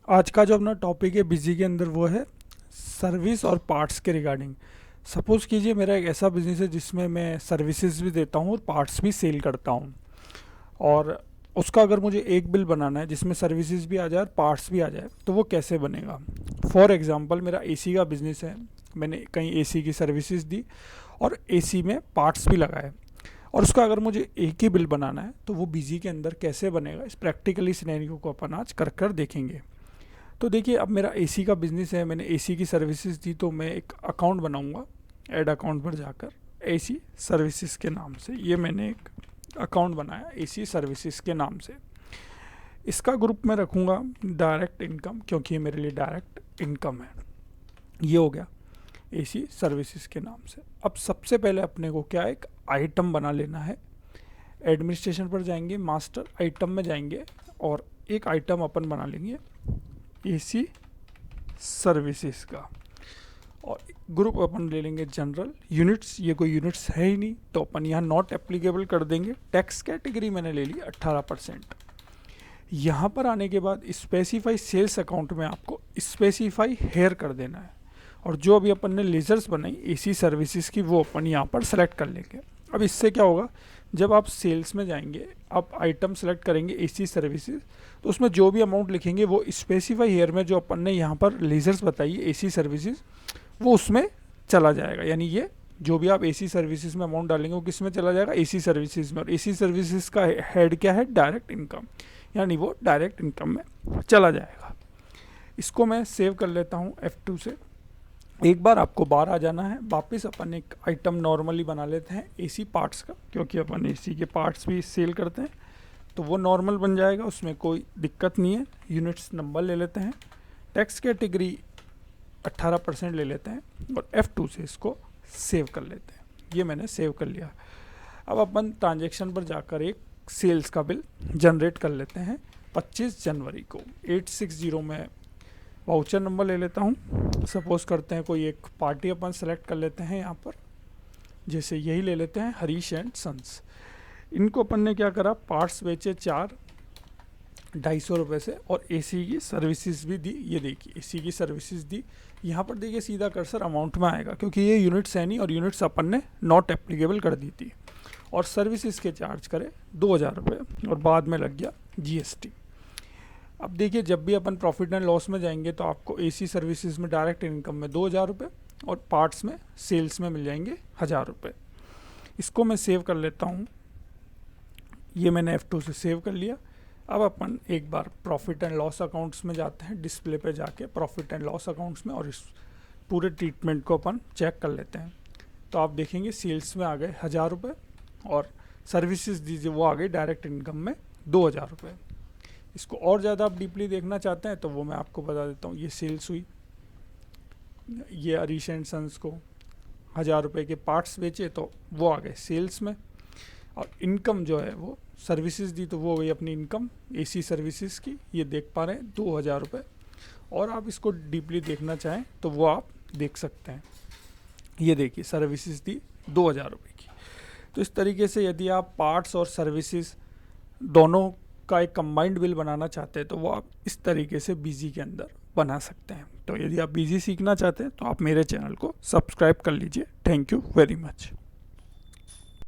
आज का जो अपना टॉपिक है बिजी के अंदर वो है सर्विस और पार्ट्स के रिगार्डिंग। सपोज़ कीजिए मेरा एक ऐसा बिज़नेस है जिसमें मैं सर्विसेज भी देता हूँ और पार्ट्स भी सेल करता हूँ, और उसका अगर मुझे एक बिल बनाना है जिसमें सर्विसेज भी आ जाए और पार्ट्स भी आ जाए तो वो कैसे बनेगा। फॉर एग्ज़ाम्पल मेरा एसी का बिज़नेस है, मैंने कहीं एसी की सर्विसेज दी और एसी में पार्ट्स भी लगाए, और उसका अगर मुझे एक ही बिल बनाना है तो वो बिजी के अंदर कैसे बनेगा, इस प्रैक्टिकली सिनेरियो को अपन आज कर कर देखेंगे। तो देखिए, अब मेरा एसी का बिज़नेस है, मैंने एसी की सर्विसेज दी, तो मैं एक अकाउंट बनाऊंगा। ऐड अकाउंट पर जाकर एसी सर्विसेज के नाम से ये मैंने एक अकाउंट बनाया एसी सर्विसेज के नाम से। इसका ग्रुप में रखूँगा डायरेक्ट इनकम, क्योंकि ये मेरे लिए डायरेक्ट इनकम है। ये हो गया एसी सर्विसेज के नाम से। अब सबसे पहले अपने को क्या एक आइटम बना लेना है। एडमिनिस्ट्रेशन पर जाएंगे, मास्टर आइटम में जाएंगे और एक आइटम अपन बना लेंगे एसी सर्विसेज का, और ग्रुप अपन ले लेंगे जनरल यूनिट्स। ये कोई यूनिट्स है ही नहीं तो अपन यहाँ नॉट एप्लीकेबल कर देंगे। टैक्स कैटेगरी मैंने ले ली 18%। यहाँ पर आने के बाद स्पेसिफाई सेल्स अकाउंट में आपको स्पेसिफाई हेयर कर देना है, और जो अभी अपन ने लेजर्स बनाई एसी सर्विसेज की वो अपन यहाँ पर सेलेक्ट कर लेंगे। अब इससे क्या होगा, जब आप सेल्स में जाएंगे, आप आइटम सेलेक्ट करेंगे एसी सर्विसेज, तो उसमें जो भी अमाउंट लिखेंगे वो स्पेसिफाई हेयर में जो अपन ने यहाँ पर लेजर्स बताई एसी सर्विसेज वो उसमें चला जाएगा। यानी ये जो भी आप एसी सर्विसेज में अमाउंट डालेंगे वो किस में चला जाएगा, एसी सर्विसेज में। और एसी सर्विसेज का हेड क्या है, डायरेक्ट इनकम, यानी वो डायरेक्ट इनकम में चला जाएगा। इसको मैं सेव कर लेता हूँ F2 से। एक बार आपको बाहर आ जाना है, वापस अपन एक आइटम नॉर्मली बना लेते हैं एसी पार्ट्स का, क्योंकि अपन एसी के पार्ट्स भी सेल करते हैं, तो वो नॉर्मल बन जाएगा, उसमें कोई दिक्कत नहीं है। यूनिट्स नंबर ले लेते हैं, टैक्स कैटेगरी 18% ले लेते हैं और F2 से इसको सेव कर लेते हैं। ये मैंने सेव कर लिया। अब अपन ट्रांजेक्शन पर जाकर एक सेल्स का बिल जनरेट कर लेते हैं 25 जनवरी को। 860 में वाउचर नंबर ले लेता हूँ। सपोज़ करते हैं कोई एक पार्टी अपन सेलेक्ट कर लेते हैं यहाँ पर, जैसे यही ले लेते हैं हरीश एंड सन्स। इनको अपन ने क्या करा, पार्ट्स बेचे 4 250 रुपये से, और एसी की सर्विसेज भी दी। ये देखिए एसी की सर्विसेज दी। यहाँ पर देखिए सीधा कर्सर अमाउंट में आएगा, क्योंकि ये यूनिट्स है नहीं, और यूनिट्स अपन ने नॉट एप्लीकेबल कर दी थी। और सर्विसेज के चार्ज करे 2000 रुपये, और बाद में लग गया GST। अब देखिए, जब भी अपन प्रॉफिट एंड लॉस में जाएंगे तो आपको एसी सर्विसेज में डायरेक्ट इनकम में 2000 रुपये और पार्ट्स में सेल्स में मिल जाएंगे 1000 रुपये। इसको मैं सेव कर लेता हूँ। ये मैंने F2 से सेव कर लिया। अब अपन एक बार प्रॉफिट एंड लॉस अकाउंट्स में जाते हैं, डिस्प्ले पे जाके प्रॉफिट एंड लॉस अकाउंट्स में, और इस पूरे ट्रीटमेंट को अपन चेक कर लेते हैं। तो आप देखेंगे सेल्स में आ गए 1000 रुपये, और सर्विसेज दीजिए वो आ गई डायरेक्ट इनकम में 2000 रुपये। इसको और ज़्यादा आप डीपली देखना चाहते हैं तो वो मैं आपको बता देता हूँ। ये सेल्स हुई, ये हरीश एंड सन्स को 1000 रुपये के पार्ट्स बेचे तो वो आ गए सेल्स में, और इनकम जो है वो सर्विसेज दी तो वो हो गई अपनी इनकम एसी सर्विसेज की। ये देख पा रहे हैं 2000 रुपये। और आप इसको डीपली देखना चाहें तो वो आप देख सकते हैं। ये देखिए सर्विसेज दी 2000 रुपये की। तो इस तरीके से यदि आप पार्ट्स और सर्विसेज दोनों का एक कंबाइंड बिल बनाना चाहते हैं तो वो आप इस तरीके से बिजी के अंदर बना सकते हैं। तो यदि आप बिजी सीखना चाहते हैं तो आप मेरे चैनल को सब्सक्राइब कर लीजिए। Thank you very much.